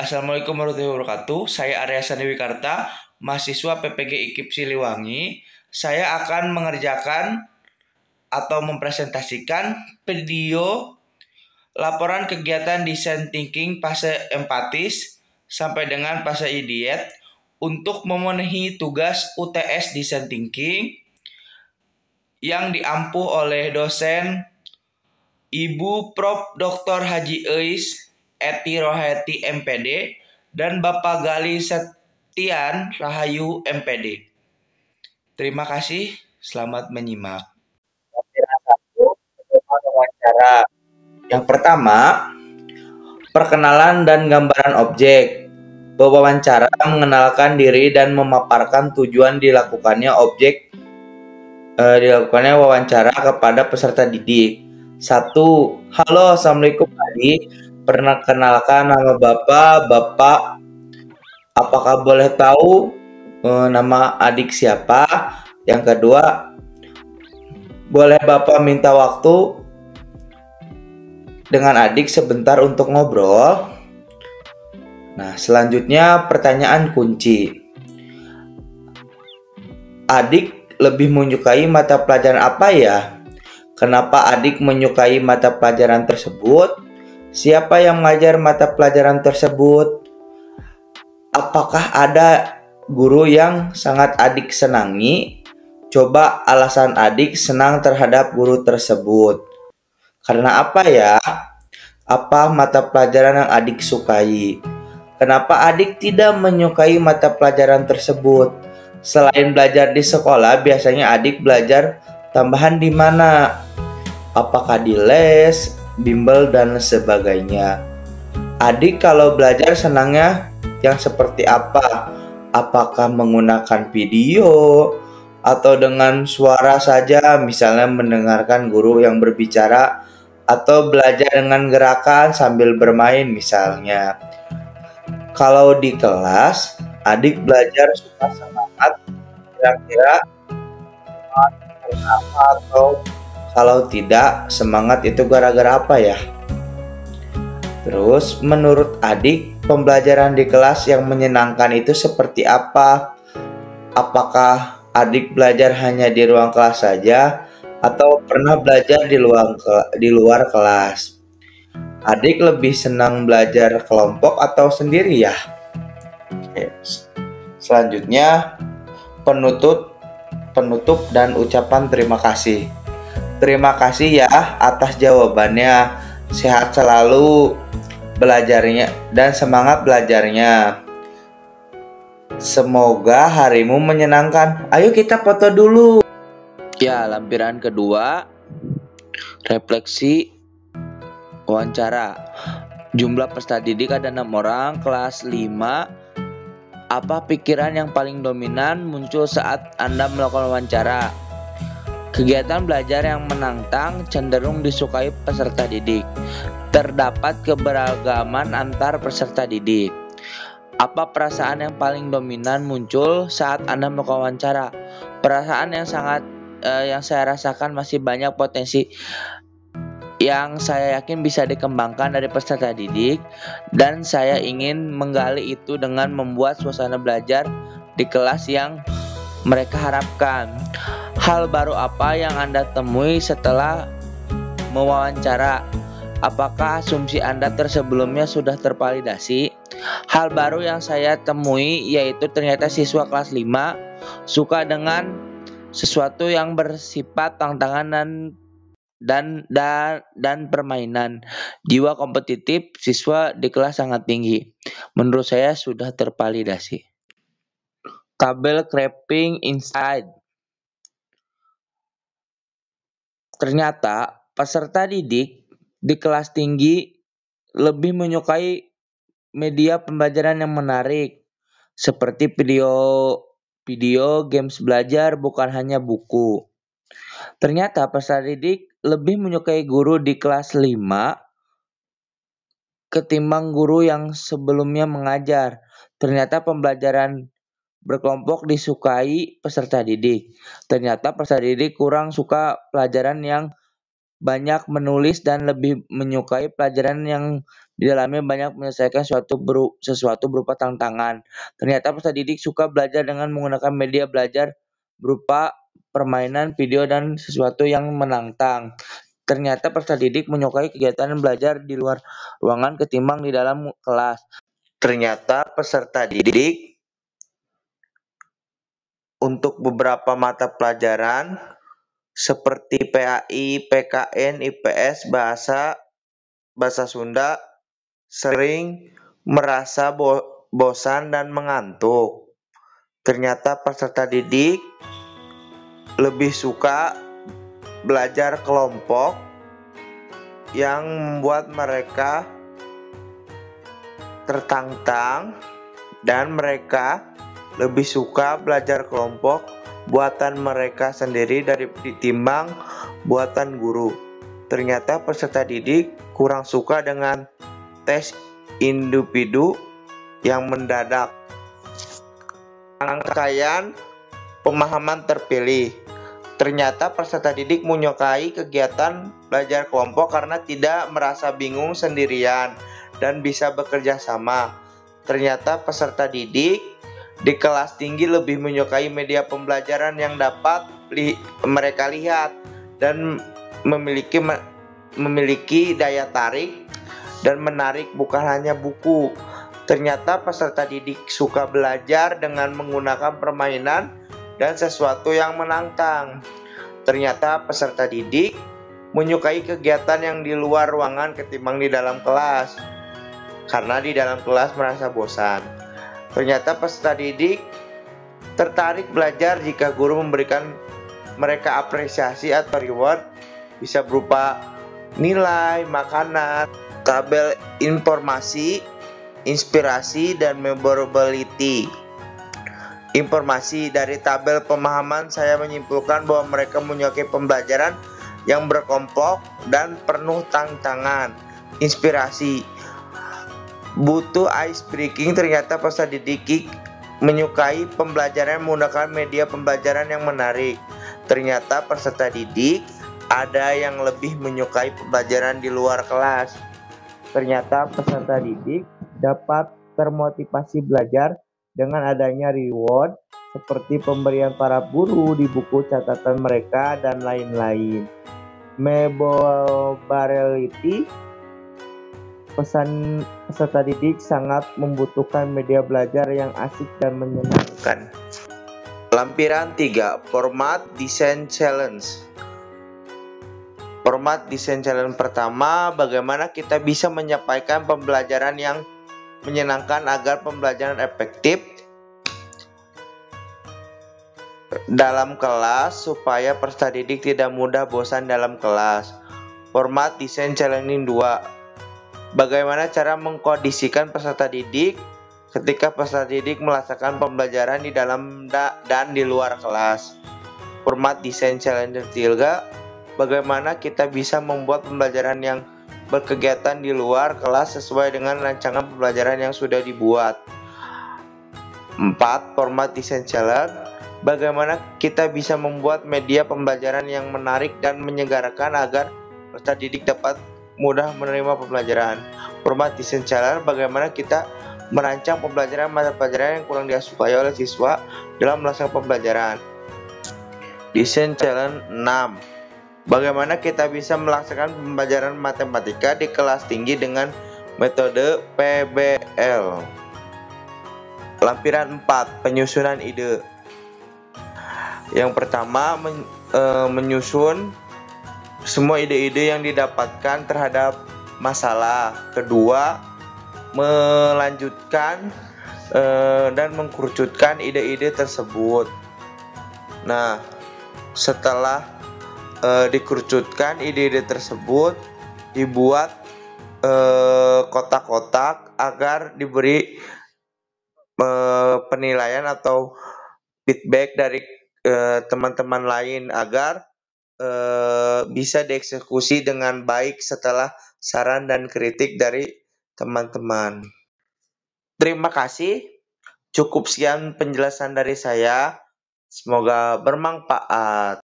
Assalamualaikum warahmatullahi wabarakatuh. Saya Arya Sandi Wikarta, mahasiswa PPG IKIP Siliwangi. Saya akan mengerjakan atau mempresentasikan video laporan kegiatan design thinking fase empatis sampai dengan fase idiot untuk memenuhi tugas UTS design thinking yang diampu oleh dosen Ibu Prof. Dr. Haji Eis Eti Rohati MPD dan Bapak Gali Setian Rahayu MPD. Terima kasih, selamat menyimak. Wawancara. Yang pertama, perkenalan dan gambaran objek. Pewawancara mengenalkan diri dan memaparkan tujuan dilakukannya wawancara kepada peserta didik. 1. Halo, Assalamualaikum adik. Perkenalkan nama Bapak. Apakah boleh tahu nama adik siapa? Yang kedua, boleh Bapak minta waktu dengan adik sebentar untuk ngobrol? Nah, selanjutnya pertanyaan kunci. Adik lebih menyukai mata pelajaran apa ya? Kenapa adik menyukai mata pelajaran tersebut? Siapa yang mengajar mata pelajaran tersebut? Apakah ada guru yang sangat adik senangi? Coba alasan adik senang terhadap guru tersebut. Karena apa ya? Apa mata pelajaran yang adik sukai? Kenapa adik tidak menyukai mata pelajaran tersebut? Selain belajar di sekolah, biasanya adik belajar tambahan di mana? Apakah di les, bimbel, dan sebagainya? Adik kalau belajar senangnya yang seperti apa? Apakah menggunakan video atau dengan suara saja, misalnya mendengarkan guru yang berbicara, atau belajar dengan gerakan sambil bermain misalnya? Kalau di kelas, adik belajar suka semangat, kira-kira apa, atau kalau tidak semangat itu gara-gara apa ya? Terus menurut adik, pembelajaran di kelas yang menyenangkan itu seperti apa? Apakah adik belajar hanya di ruang kelas saja atau pernah belajar di luar kelas? Adik lebih senang belajar kelompok atau sendiri ya? Oke. Selanjutnya penutup dan ucapan terima kasih. Terima kasih ya atas jawabannya. Sehat selalu belajarnya dan semangat belajarnya. Semoga harimu menyenangkan. Ayo kita foto dulu. Ya, lampiran kedua, refleksi wawancara. Jumlah peserta didik ada 6 orang, kelas 5. Apa pikiran yang paling dominan muncul saat Anda melakukan wawancara? Kegiatan belajar yang menantang cenderung disukai peserta didik. Terdapat keberagaman antar peserta didik. Apa perasaan yang paling dominan muncul saat Anda melakukan wawancara? Perasaan yang saya rasakan masih banyak potensi yang saya yakin bisa dikembangkan dari peserta didik, dan saya ingin menggali itu dengan membuat suasana belajar di kelas yang mereka harapkan. Hal baru apa yang Anda temui setelah mewawancara? Apakah asumsi Anda sebelumnya sudah tervalidasi? Hal baru yang saya temui yaitu ternyata siswa kelas 5 suka dengan sesuatu yang bersifat tantangan dan permainan. Jiwa kompetitif siswa di kelas sangat tinggi. Menurut saya sudah tervalidasi. Kabel creping inside. Ternyata peserta didik di kelas tinggi lebih menyukai media pembelajaran yang menarik seperti video, games belajar, bukan hanya buku. Ternyata peserta didik lebih menyukai guru di kelas 5 ketimbang guru yang sebelumnya mengajar. Ternyata pembelajaran berkelompok disukai peserta didik. Ternyata peserta didik kurang suka pelajaran yang banyak menulis dan lebih menyukai pelajaran yang Di dalamnya banyak menyelesaikan sesuatu berupa tantangan. Ternyata peserta didik suka belajar dengan menggunakan media belajar berupa permainan, video, dan sesuatu yang menantang. Ternyata peserta didik menyukai kegiatan belajar di luar ruangan ketimbang di dalam kelas. Ternyata peserta didik untuk beberapa mata pelajaran seperti PAI, PKN, IPS, bahasa Sunda sering merasa bosan dan mengantuk. Ternyata peserta didik lebih suka belajar kelompok yang membuat mereka tertantang, dan mereka lebih suka belajar kelompok buatan mereka sendiri ditimbang buatan guru. Ternyata peserta didik kurang suka dengan tes individu yang mendadak. Rangkaian pemahaman terpilih. Ternyata peserta didik menyukai kegiatan belajar kelompok karena tidak merasa bingung sendirian dan bisa bekerja sama. Ternyata peserta didik di kelas tinggi lebih menyukai media pembelajaran yang dapat mereka lihat dan memiliki daya tarik dan menarik, bukan hanya buku. Ternyata peserta didik suka belajar dengan menggunakan permainan dan sesuatu yang menantang. Ternyata peserta didik menyukai kegiatan yang di luar ruangan ketimbang di dalam kelas, karena di dalam kelas merasa bosan. Ternyata peserta didik tertarik belajar jika guru memberikan mereka apresiasi atau reward, bisa berupa nilai, makanan, tabel informasi, inspirasi, dan memorability. Informasi dari tabel pemahaman, saya menyimpulkan bahwa mereka menyukai pembelajaran yang berkelompok dan penuh tantangan. Inspirasi, butuh ice breaking. Ternyata peserta didik menyukai pembelajaran menggunakan media pembelajaran yang menarik. Ternyata peserta didik ada yang lebih menyukai pembelajaran di luar kelas. Ternyata peserta didik dapat termotivasi belajar dengan adanya reward seperti pemberian para guru di buku catatan mereka dan lain-lain. Memorability, pesan peserta didik sangat membutuhkan media belajar yang asik dan menyenangkan. Lampiran 3, Format Design Challenge. Format Design Challenge pertama, bagaimana kita bisa menyampaikan pembelajaran yang menyenangkan agar pembelajaran efektif dalam kelas supaya peserta didik tidak mudah bosan dalam kelas. Format Design Challenge 2, bagaimana cara mengkondisikan peserta didik ketika peserta didik melaksanakan pembelajaran di dalam dan di luar kelas. Format Design Challenge 3, bagaimana kita bisa membuat pembelajaran yang berkegiatan di luar kelas sesuai dengan rancangan pembelajaran yang sudah dibuat. 4. Format Design Challenge, bagaimana kita bisa membuat media pembelajaran yang menarik dan menyegarkan agar peserta didik dapat mudah menerima pembelajaran. Format Design Challenge, bagaimana kita merancang pembelajaran mata pelajaran yang kurang disukai oleh siswa dalam melaksanakan pembelajaran. Design Challenge 6, bagaimana kita bisa melaksanakan pembelajaran matematika di kelas tinggi dengan metode PBL. Lampiran 4, penyusunan ide. Yang pertama, menyusun semua ide-ide yang didapatkan terhadap masalah. Kedua, melanjutkan dan mengkerucutkan ide-ide tersebut. Nah, setelah dikerucutkan ide-ide tersebut, dibuat kotak-kotak agar diberi penilaian atau feedback dari teman-teman lain agar bisa dieksekusi dengan baik setelah saran dan kritik dari teman-teman. Terima kasih. Cukup sekian penjelasan dari saya. Semoga bermanfaat.